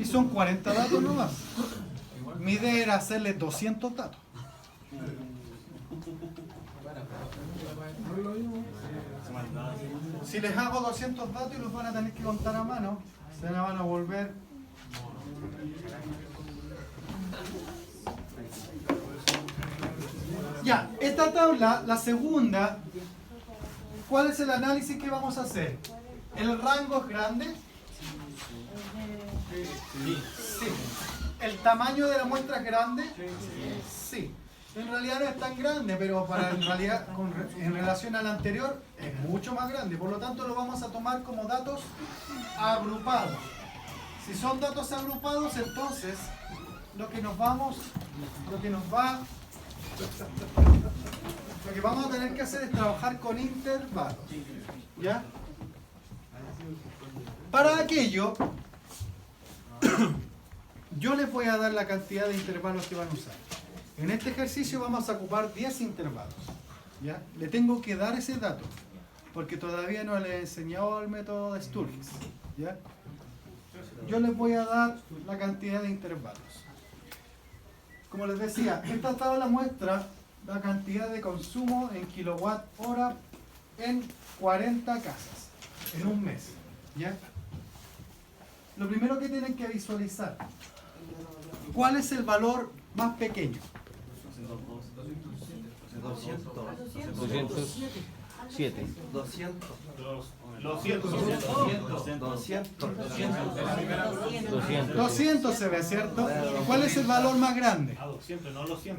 Y son 40 datos nomás. Mi idea era hacerle 200 datos. Si les hago 200 datos y los van a tener que contar a mano, se me van a volver. Ya, esta tabla, la segunda, ¿cuál es el análisis que vamos a hacer? ¿El rango es grande? Sí. ¿El tamaño de la muestra es grande? Sí. En realidad no es tan grande, pero en relación al anterior es mucho más grande. Por lo tanto, lo vamos a tomar como datos agrupados. Si son datos agrupados, entonces lo que vamos a tener que hacer es trabajar con intervalos. ¿Ya? Para aquello, yo les voy a dar la cantidad de intervalos que van a usar. En este ejercicio vamos a ocupar 10 intervalos. ¿Ya? Le tengo que dar ese dato, porque todavía no le he enseñado el método de Sturgis. ¿Ya? Yo les voy a dar la cantidad de intervalos. Como les decía, esta tabla muestra la cantidad de consumo en kilowatt hora en 40 casas en un mes. ¿Ya? Lo primero que tienen que visualizar, ¿cuál es el valor más pequeño? 207. 200 se ve, ¿cierto? ¿Cuál es el valor más grande? 200, no los 100.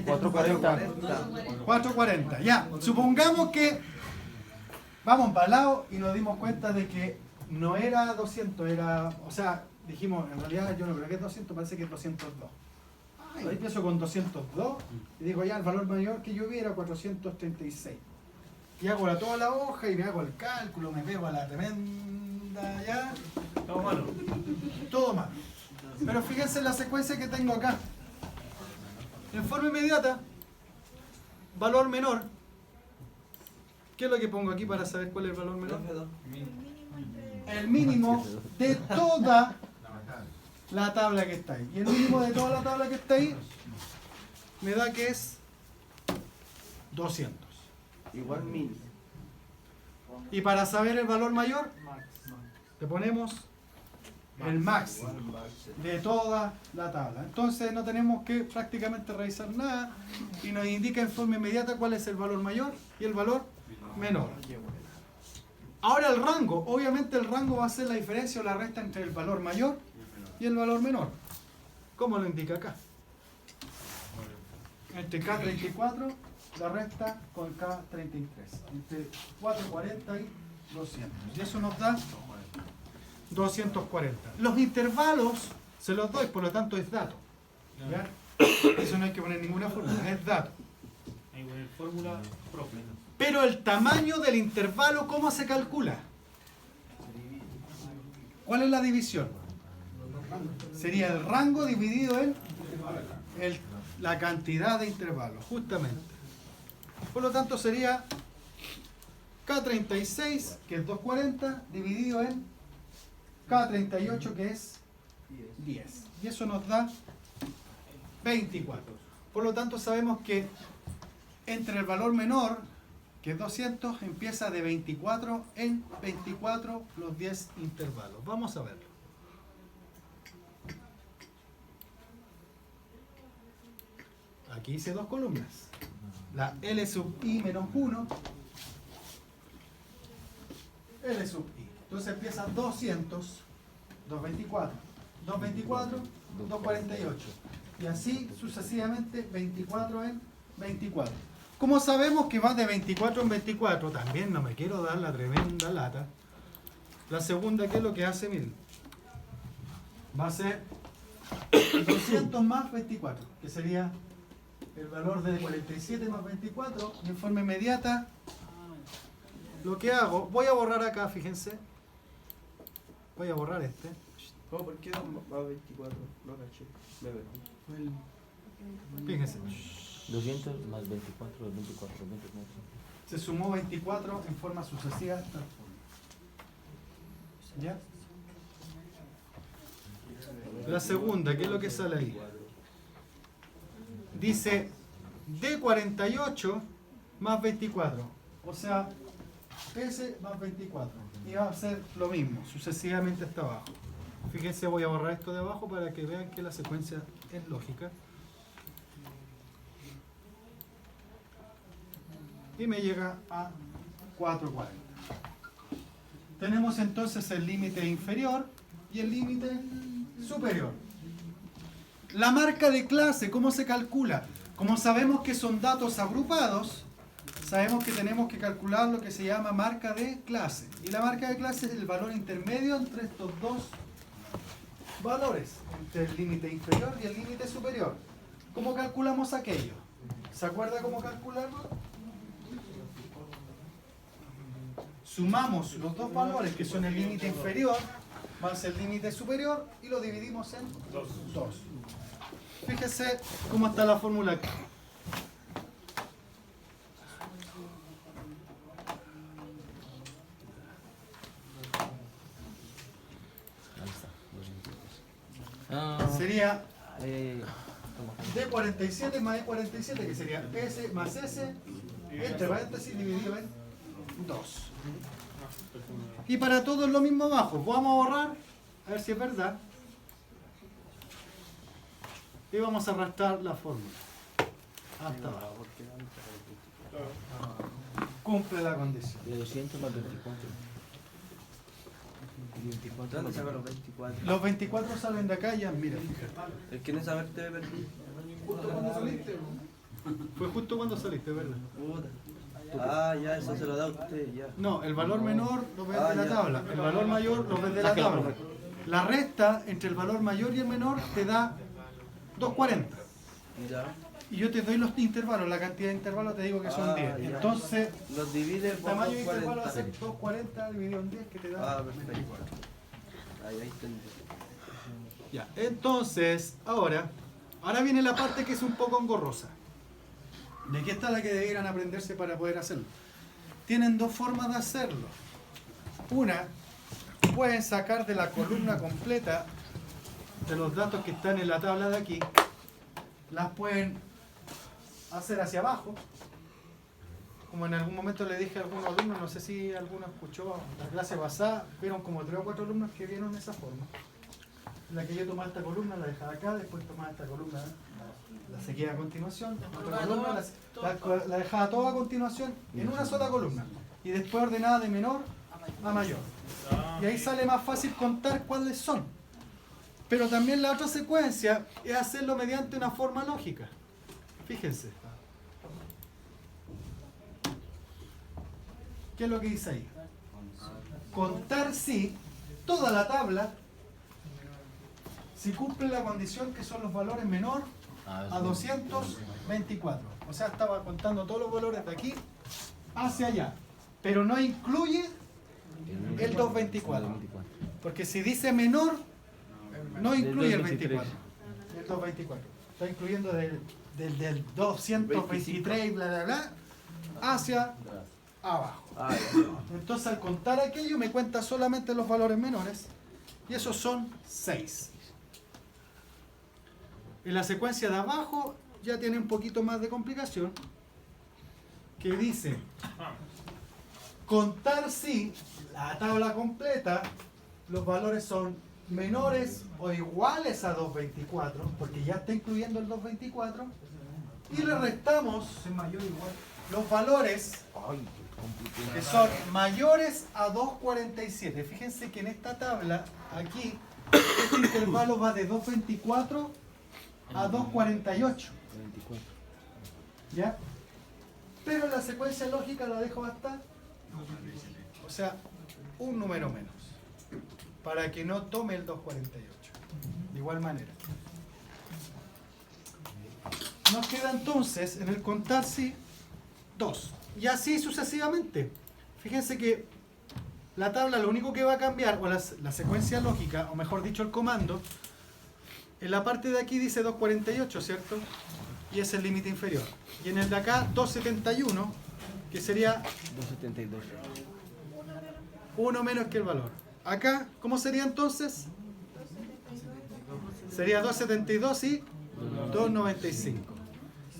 440. 440. Ya, supongamos que vamos para el lado y nos dimos cuenta de que no era 200, o sea, dijimos, en realidad yo no creo que es 200, parece que es 202. Ahí empiezo con 202 y digo, ya, el valor mayor que yo vi era 436. Y hago toda la hoja y me hago el cálculo, me pego a la tremenda, ya. Todo malo. Todo mal. Pero fíjense en la secuencia que tengo acá. En forma inmediata, valor menor. ¿Qué es lo que pongo aquí para saber cuál es el valor menor? El mínimo de toda la tabla que está ahí. Y el mínimo de toda la tabla que está ahí me da que es 200. Igual 1000. Y para saber el valor mayor, le ponemos el máximo de toda la tabla. Entonces no tenemos que prácticamente revisar nada y nos indica en forma inmediata cuál es el valor mayor y el valor menor. Ahora el rango, obviamente el rango va a ser la diferencia o la resta entre el valor mayor y el valor menor. ¿Cómo lo indica acá? Entre K34 la resta con K33. Entre 440 y 200. Y eso nos da 240. Los intervalos se los doy, por lo tanto es dato. ¿Ya? Eso no hay que poner ninguna fórmula, es dato. Hay que poner fórmula propia. Pero el tamaño del intervalo, ¿cómo se calcula? ¿Cuál es la división? Sería el rango dividido en la cantidad de intervalos, justamente. Por lo tanto sería K36, que es 240, dividido en K38, que es 10. Y eso nos da 24. Por lo tanto sabemos que entre el valor menor, que es 200, empieza de 24 en 24 los 10 intervalos. Vamos a verlo. Aquí hice dos columnas. La L sub I menos 1, L sub I. Entonces empieza 200, 224, 224, 248. Y así sucesivamente 24 en 24. Como sabemos que va de 24 en 24, también no me quiero dar la tremenda lata. La segunda, ¿qué es lo que hace? Miren, va a ser 200 más 24, que sería el valor de 47 más 24. Y en forma inmediata, lo que hago, voy a borrar acá, fíjense. Voy a borrar este. ¿Cómo? ¿Por qué va a 24? No caché. Me perdí. Fíjense. 200 más 24, 24, 24. Se sumó 24 en forma sucesiva. ¿Ya? La segunda, ¿qué es lo que sale ahí? Dice D48 más 24. O sea, S más 24. Y va a ser lo mismo, sucesivamente hasta abajo. Fíjense, voy a borrar esto de abajo para que vean que la secuencia es lógica. Y me llega a 440. Tenemos entonces el límite inferior y el límite superior. La marca de clase, ¿cómo se calcula? Como sabemos que son datos agrupados, sabemos que tenemos que calcular lo que se llama marca de clase. Y la marca de clase es el valor intermedio entre estos dos valores, entre el límite inferior y el límite superior. ¿Cómo calculamos aquello? ¿Se acuerda cómo calcularlo? Sumamos los dos valores que son el límite inferior más el límite superior y lo dividimos en 2. Fíjese cómo está la fórmula aquí. Ahí está. Sería Toma. D47 más E47, que sería S más S, entre paréntesis, dividido en 2. Y para todos lo mismo abajo. Vamos a borrar, a ver si es verdad. Y vamos a arrastrar la fórmula hasta abajo. Cumple la condición. De 200 más 24. 24 ¿Dónde más saca los 24? Los 24 salen de acá y ya, mira, fíjate. Es que en esa vez te perdí. Justo cuando saliste. Fue justo cuando saliste, ¿verdad? Puta. Ah, ya, eso se lo da a usted, ya. No, el valor menor lo ves de la ya. tabla, el valor mayor lo ves de la tabla. La resta entre el valor mayor y el menor te da 240. Ya. Y yo te doy los intervalos, la cantidad de intervalos te digo que son 10. ya. Entonces, Los divide el por tamaño de intervalo va a 240. ser 240 dividido en 10 que te da. Ah, perfecto. Ahí entendí. Ya, entonces, ahora viene la parte que es un poco engorrosa. De aquí está la que debieran aprenderse para poder hacerlo. Tienen dos formas de hacerlo. Una, pueden sacar de la columna completa de los datos que están en la tabla de aquí, las pueden hacer hacia abajo. Como en algún momento le dije a algunos alumnos, no sé si alguno escuchó la clase pasada, vieron como 3 o 4 alumnos que vieron esa forma. En la que yo tomaba esta columna, la dejaba acá, después tomaba esta columna, la seguía a continuación, otra columna, la dejaba toda a continuación en una sola columna. Y después ordenada de menor a mayor. Y ahí sale más fácil contar cuáles son. Pero también la otra secuencia es hacerlo mediante una forma lógica. Fíjense. ¿Qué es lo que dice ahí? Contar si toda la tabla, si cumple la condición que son los valores menor a 224. O sea, estaba contando todos los valores de aquí hacia allá. Pero no incluye el 224. Porque si dice menor, no incluye el 24. El 224. Está incluyendo del 223 y bla bla bla hacia abajo. Ah, ya. Entonces al contar aquello me cuenta solamente los valores menores y esos son 6. En la secuencia de abajo ya tiene un poquito más de complicación, que dice contar si la tabla completa los valores son menores o iguales a 224, porque ya está incluyendo el 224, y le restamos los valores que son mayores a 247. Fíjense que en esta tabla, aquí, este intervalo va de 224 a 248. ¿Ya? Pero en la secuencia lógica la dejo hasta, o sea, un número menos, para que no tome el 248. De igual manera. Nos queda entonces, en el contar si, 2. Y así sucesivamente. Fíjense que la tabla lo único que va a cambiar, o la secuencia lógica, o mejor dicho el comando, en la parte de aquí dice 248, ¿cierto? Y es el límite inferior. Y en el de acá 271, que sería 272. 1 menos que el valor. Acá, ¿cómo sería entonces? Sería 272 y 295.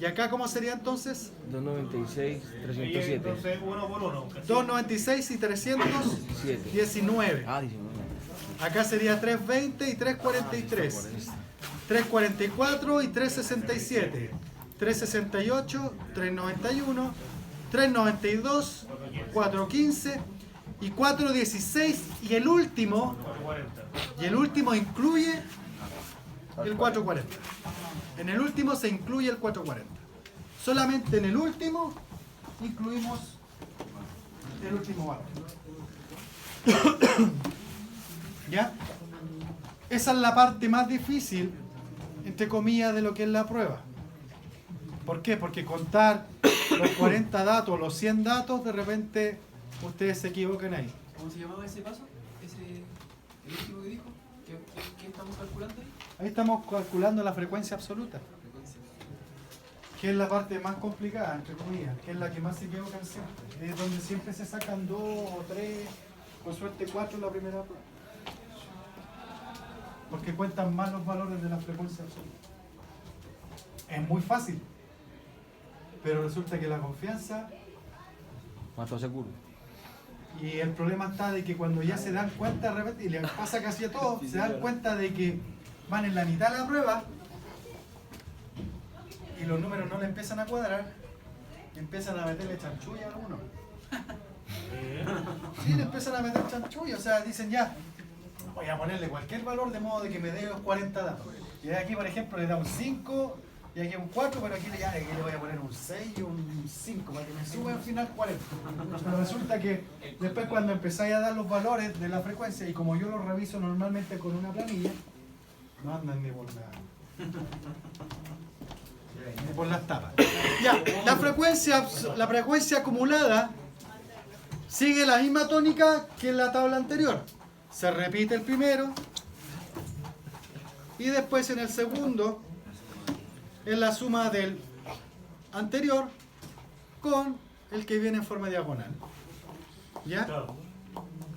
¿Y acá cómo sería entonces? 296, Y 307. entonces uno por uno. 296 y 319. Ah, 19. Acá sería 320 y 343. 344 y 367. 368, 391, 392, 415 y 416. Y el último 440. Incluye el 440. En el último se incluye el 440. Solamente en el último incluimos el último valor. ¿Ya? Esa es la parte más difícil, entre comillas, de lo que es la prueba. ¿Por qué? Porque contar los 40 datos, los 100 datos, de repente ustedes se equivocan ahí. ¿Cómo se llamaba ese paso? El último que dijo. ¿Qué estamos calculando ahí? Ahí estamos calculando la frecuencia absoluta, Frecuencia. que es la parte más complicada, entre comillas, que es la que más se equivocan siempre. Es donde siempre se sacan 2 o 3, con suerte 4 en la primera prueba. Porque cuentan más los valores de la frecuencia absoluta. Es muy fácil, pero resulta que la confianza, Más todo seguro. y el problema está de que cuando ya se dan cuenta de repente, y les pasa casi a todos, se dan cuenta de que van en la mitad de la prueba y los números no le empiezan a cuadrar, y empiezan a meterle chanchulla a uno. Sí, le empiezan a meter chanchulla, o sea, dicen ya, voy a ponerle cualquier valor de modo de que me dé los 40 datos. Y aquí, por ejemplo, le da un 5, y aquí un 4, pero aquí le voy a poner un 6 y un 5 para que me suba al final 40. Pero resulta que después cuando empezáis a dar los valores de la frecuencia, y como yo los reviso normalmente con una planilla, no andan ni por las tapas. Ya, la frecuencia acumulada sigue la misma tónica que en la tabla anterior. Se repite el primero y después en el segundo es la suma del anterior con el que viene en forma diagonal. ¿Ya? Claro.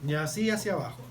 Y así hacia abajo.